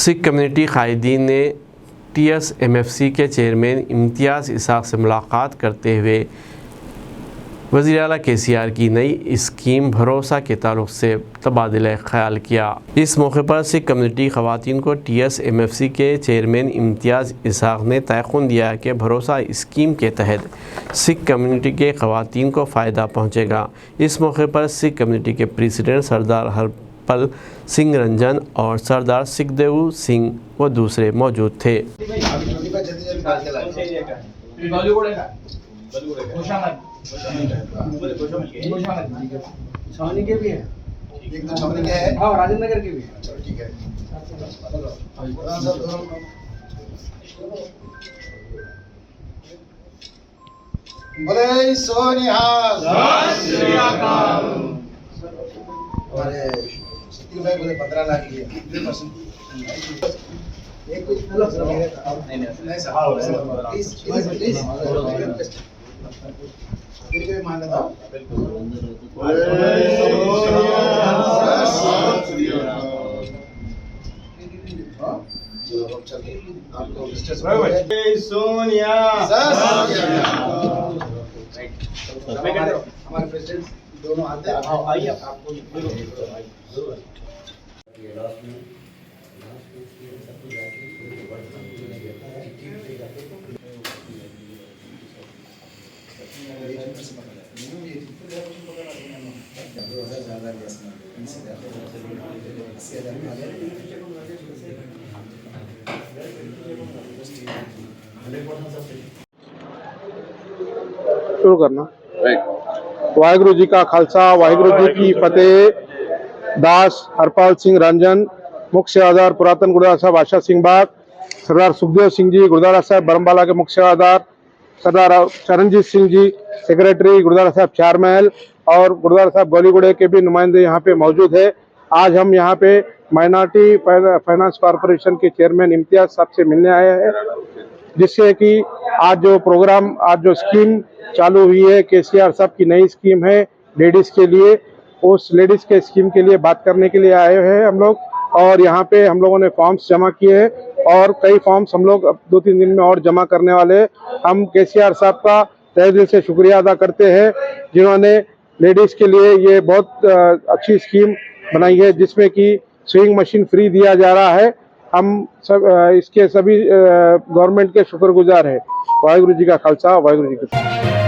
Sikh community कायदीन ने TSMFC के chairman इम्तियाज़ Isaac से मुलाकात करते हुए वज़ीर आला KCR की नई स्कीम भरोसा के ताल्लुक़ से तबादला ख्याल किया। इस मौके पर सिख कम्युनिटी ख़वातीन को TSMFC के चेयरमैन इम्तियाज़ इसाक ने तयक़ुन दिया कि भरोसा स्कीम के तहत सिख कम्युनिटी के ख़वातीन को फ़ायदा पहुँचेगा। इस मौके पर सिख कम्युनिटी के प्रेसिडेंट सरदार हरपल सिंह रंजन और सरदार सुखदेव सिंह व दूसरे मौजूद थे। छावनी के भी हैं, एक तो छावनी के है, हाँ राजेंद्र नगर के भी हैं। चलो ठीक है। बोले सोनिहाल। हमारे शकील भाई बोले 15 लाख लिए 3%। एक कुछ अलग नहीं सर प्लीज फिर मांगा था सोनिया हमारे प्रेसिडेंट दोनों आते हैं। आइए आपको शुरू करना। वाहिगुरु जी का खालसा, वाहिगुरु जी की फतेह। दास हरपाल सिंह रंजन, मुख्य सेवादार पुरातन गुरुद्वारा साहब आशा सिंह बाग, सरदार सुखदेव सिंह जी गुरुद्वारा साहब बरमबाला के मुख्य सेवादार, सरदार चरणजीत सिंह जी सेक्रेटरी गुरुद्वारा साहब चार महल और गुरुद्वारा साहब गोलीगुड़े के भी नुमाइंदे यहाँ पे मौजूद है। आज हम यहाँ पे माइनॉरिटी फाइनेंस कॉरपोरेशन के चेयरमैन इम्तियाज साहब से मिलने आए हैं, जिससे कि आज जो प्रोग्राम, आज जो स्कीम चालू हुई है KCR साहब की नई स्कीम है लेडीज़ के लिए, उस लेडीज़ के स्कीम के लिए बात करने के लिए आए हैं हम लोग। और यहाँ पे हम लोगों ने फॉर्म्स जमा किए हैं और कई फॉर्म्स हम लोग अब 2-3 दिन में और जमा करने वाले हैं। हम KCR साहब का तहे दिल से शुक्रिया अदा करते हैं, जिन्होंने लेडीज़ के लिए ये बहुत अच्छी स्कीम बनाई है, जिसमें कि स्विंग मशीन फ्री दिया जा रहा है। हम सब इसके सभी गवर्नमेंट के शुक्रगुजार हैं। वाहिगुरु जी का खालसा, वाहिगुरु जी की फतेह।